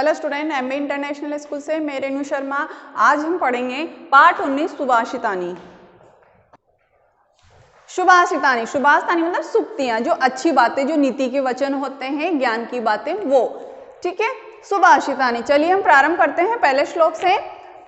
Hello student, MB international school से मैं रेणु शर्मा। आज हम पढ़ेंगे पाठ 19 सुभाषितानी। सुभाषितानी मतलब सूक्तियां, जो अच्छी बातें, जो नीति के वचन होते हैं, ज्ञान की बातें, वो ठीक है। सुभाषितानी, चलिए हम प्रारंभ करते हैं पहले श्लोक से।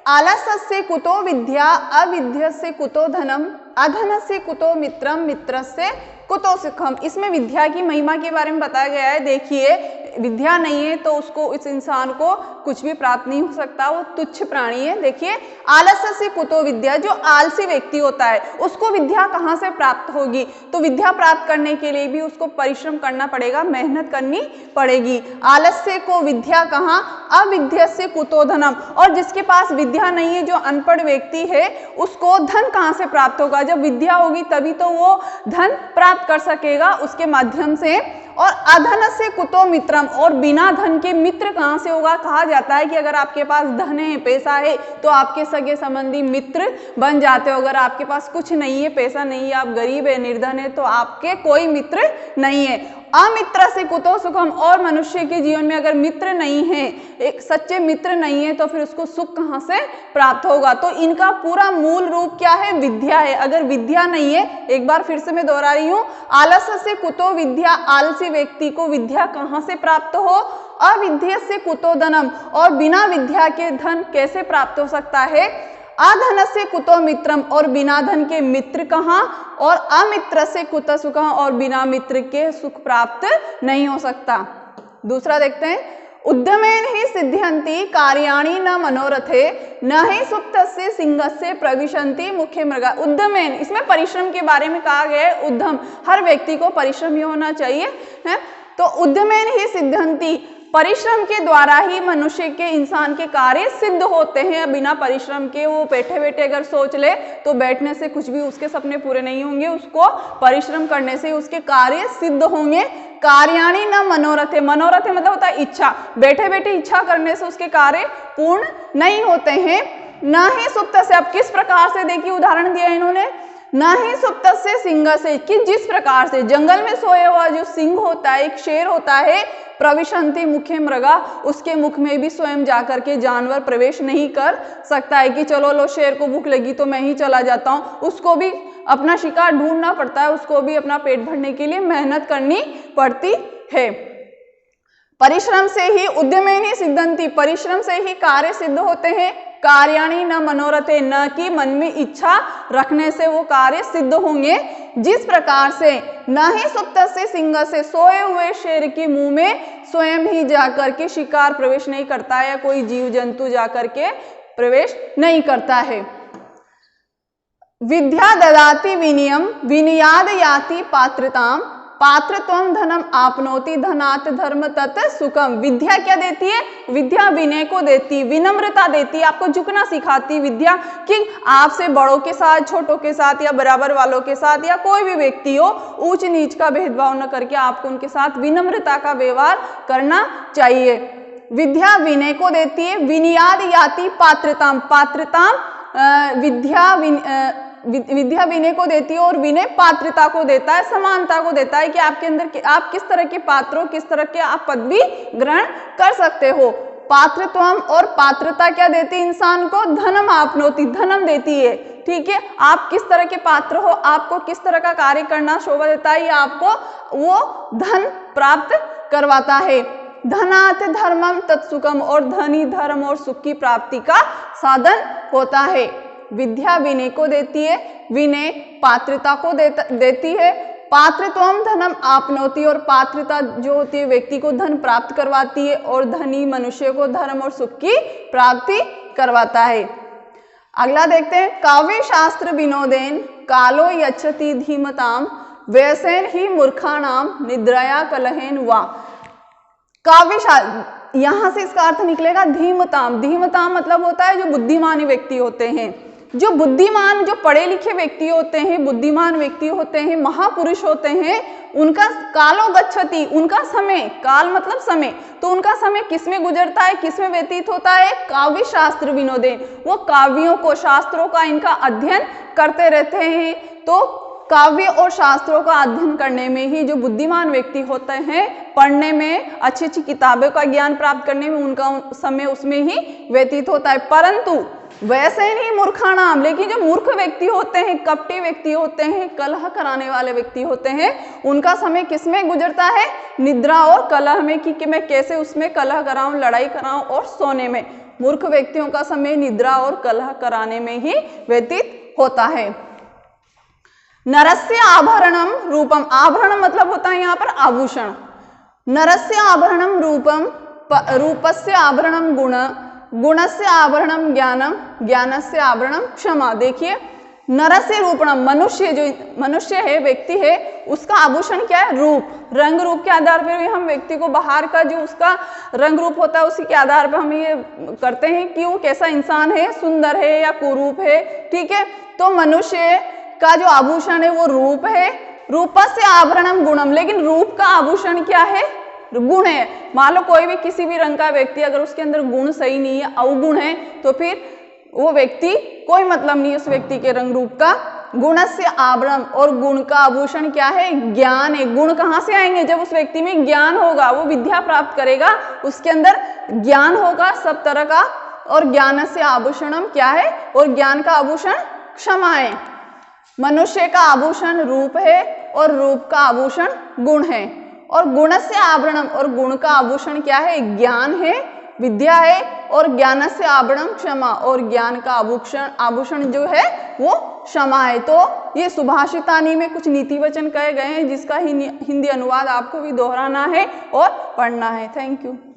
आलसस्य कुतो विद्या, अविद्यस्य कुतो धनम, अधनस्य कुतो मित्रम, मित्रस्य कुतो सुखम। इसमें विद्या की महिमा के बारे में बताया गया है। देखिए, विद्या नहीं है तो उसको, इस इंसान को कुछ भी प्राप्त नहीं हो सकता, वो तुच्छ प्राणी है। देखिए, आलस्य से कुतो विद्या, जो आलसी व्यक्ति होता है उसको विद्या कहाँ से प्राप्त होगी? तो विद्या प्राप्त करने के लिए भी उसको परिश्रम करना पड़ेगा, मेहनत करनी पड़ेगी। आलस्य को विद्या कहाँ, अविद्या से कुतो धनम। और जिसके पास विद्या नहीं है, जो अनपढ़ व्यक्ति है, उसको धन कहाँ से प्राप्त होगा? जब विद्या होगी तभी तो वो धन प्राप्त कर सकेगा उसके माध्यम से। और अधन से कुतो मित्रम, और बिना धन के मित्र कहाँ से होगा? कहा जाता है कि अगर आपके पास धन है, पैसा है, तो आपके सगे संबंधी मित्र बन जाते हो। अगर आपके पास कुछ नहीं है, पैसा नहीं है, आप गरीब है, निर्धन है, तो आपके कोई मित्र नहीं है। अमित्र से कुतो सुखम, और मनुष्य के जीवन में अगर मित्र नहीं है, एक सच्चे मित्र नहीं है, तो फिर उसको सुख कहाँ से प्राप्त होगा? तो इनका पूरा मूल रूप क्या है? विद्या है। अगर विद्या नहीं है, एक बार फिर से मैं दोहरा रही हूँ, आलस्य से कुतो विद्या, आलसी व्यक्ति को विद्या कहाँ से प्राप्त हो? अविद्या से कुतो धनम, और बिना विद्या के धन कैसे प्राप्त हो सकता है? अधन से कुतो मित्रम, और बिना धन के मित्र कहाँ? और अमित्र से कुतो सुखम, और बिना मित्र के सुख प्राप्त नहीं हो सकता। दूसरा देखते हैं, उद्यमेन ही सिद्ध्यन्ति कार्याणि न मनोरथे, न ही सुप्तस्य सिंहस्य प्रविशन्ति मुखे मृगा। उद्यमेन, इसमें परिश्रम के बारे में कहा गया है। उद्यम, हर व्यक्ति को परिश्रम ही होना चाहिए है। तो उद्यमेन ही सिद्ध्यन्ति, परिश्रम के द्वारा ही मनुष्य के, इंसान के कार्य सिद्ध होते हैं। बिना परिश्रम के वो बैठे बैठे अगर सोच ले तो बैठने से कुछ भी उसके सपने पूरे नहीं होंगे। उसको परिश्रम करने से उसके कार्य सिद्ध होंगे। कार्याणि न मनोरथे, मनोरथे मतलब होता है इच्छा, बैठे बैठे इच्छा करने से उसके कार्य पूर्ण नहीं होते हैं। न ही सुप्त से, अब किस प्रकार से, देखिए उदाहरण दिया इन्होंने, न ही सुप्त से सिंह से, कि जिस प्रकार से जंगल में सोया हुआ जो सिंह होता है, एक शेर होता है, प्रविशन्ति मुखे मृगा, उसके मुख में भी स्वयं जाकर के जानवर प्रवेश नहीं कर सकता है कि चलो लो, शेर को भूख लगी तो मैं ही चला जाता हूँ। उसको भी अपना शिकार ढूंढना पड़ता है, उसको भी अपना पेट भरने के लिए मेहनत करनी पड़ती है। परिश्रम से ही उद्यमेन सिद्धन्ति, परिश्रम से ही कार्य सिद्ध होते हैं। कार्याणि न मनोरथे, न कि मन में इच्छा रखने से वो कार्य सिद्ध होंगे। जिस प्रकार से न ही सुप्त से सिंह से, सोए हुए शेर के मुंह में स्वयं ही जाकर के शिकार प्रवेश नहीं करता है, या कोई जीव जंतु जाकर के प्रवेश नहीं करता है। विद्या ददाति विनयम, विनयाद याति पात्रताम, पात्रत्वम धनम आपनोति, धनात् धर्म तत् सुखम। विद्या क्या देती है? विद्या विनय को देती, विनम्रता देती, आपको झुकना सिखाती विद्या, कि आपसे बड़ों के साथ, छोटों के साथ, या बराबर वालों के साथ, या कोई भी व्यक्ति हो, ऊंच नीच का भेदभाव न करके आपको उनके साथ विनम्रता का व्यवहार करना चाहिए। विद्या विनय को देती है। विनयाद याति पात्रताम, पात्रताम विद्या विनय को देती है, और विनय पात्रता को देता है, समानता को देता है कि आपके अंदर आप किस तरह के पात्र हो, किस तरह के आप पद भी ग्रहण कर सकते हो। पात्रत्वम, और पात्रता क्या देती है इंसान को? धनम आपनोति, धनम देती है। ठीक है, आप किस तरह के पात्र हो, आपको किस तरह का कार्य करना शोभा देता है, या आपको वो धन प्राप्त करवाता है। धनात् धर्मम तत्सुखम, और धन ही धर्म और सुख की प्राप्ति का साधन होता है। विद्या विनय को देती है, विनय पात्रता को देती है। पात्रत्वम धनम आपनोति, और पात्रता जो होती है व्यक्ति को धन प्राप्त करवाती है, और धनी मनुष्य को धर्म और सुख की प्राप्ति करवाता है। अगला देखते हैं, काव्य शास्त्र विनोदेन कालो यच्छति धीमताम, व्यसेन ही मूर्खाणाम निद्रया कलहेन वा। काव्य शास्त्र, यहां से इसका अर्थ निकलेगा धीमताम। धीमताम मतलब होता है जो बुद्धिमान व्यक्ति होते हैं, जो बुद्धिमान, जो पढ़े लिखे व्यक्ति होते हैं, बुद्धिमान व्यक्ति होते हैं, महापुरुष होते हैं, उनका कालो गच्छति, उनका समय, काल मतलब समय, तो उनका समय किसमें गुजरता है, किसमें व्यतीत होता है? काव्य शास्त्र विनोदे, वो काव्यों को, शास्त्रों का इनका अध्ययन करते रहते हैं। तो काव्य और शास्त्रों का अध्ययन करने में ही जो बुद्धिमान व्यक्ति होते हैं, पढ़ने में, अच्छी अच्छी किताबों का ज्ञान प्राप्त करने में उनका समय उसमें ही व्यतीत होता है। परंतु वैसे ही नहीं मूर्खाणाम, लेकिन जो मूर्ख व्यक्ति होते हैं, कपटी व्यक्ति होते हैं, कलह कराने वाले व्यक्ति होते हैं, उनका समय किसमें गुजरता है? निद्रा और कलह में, कि मैं कैसे उसमें कलह कराऊं, लड़ाई कराऊं और सोने में। मूर्ख व्यक्तियों का समय निद्रा और कलह कराने में ही व्यतीत होता है। नरस्य आभरणम रूपम, आभरण मतलब होता है यहाँ पर आभूषण। नरस्य आभरणम रूपम, रूपस्य आभरणम गुण, गुणस्य आभरणम ज्ञानम, ज्ञानस्य आभरणम क्षमा। देखिए, नरस्य रूपणम, मनुष्य, जो मनुष्य है, व्यक्ति है, उसका आभूषण क्या है? रूप। रंग रूप के आधार पर भी हम व्यक्ति को बाहर का जो उसका रंग रूप होता है उसी के आधार पर हम ये करते हैं कि वो कैसा इंसान है, सुंदर है या कुरूप है। ठीक है, तो मनुष्य का जो आभूषण है वो रूप है। रूपस्य आभरणम गुणम, लेकिन रूप का आभूषण क्या है? गुण है। मान लो कोई भी किसी भी रंग का व्यक्ति, अगर उसके अंदर गुण सही नहीं है, अवगुण है, तो फिर वो व्यक्ति, कोई मतलब नहीं उस व्यक्ति के रंग रूप का। गुणस्य आभरणम, और गुण का आभूषण क्या है? ज्ञान है। गुण कहाँ से आएंगे? जब उस व्यक्ति में ज्ञान होगा, वो विद्या प्राप्त करेगा, उसके अंदर ज्ञान होगा सब तरह का। और ज्ञानस्य आभूषणम क्या है? और ज्ञान का आभूषण क्षमा है। मनुष्य का आभूषण रूप है और रूप का आभूषण गुण है। और गुणस्य आभरणम, और गुण का आभूषण क्या है? ज्ञान है, विद्या है। और ज्ञानस्य आभरणम क्षमा, और ज्ञान का आभूषण जो है वो क्षमा है। तो ये सुभाषितानी में कुछ नीति वचन कहे गए हैं, जिसका हिंदी अनुवाद आपको भी दोहराना है और पढ़ना है। Thank you.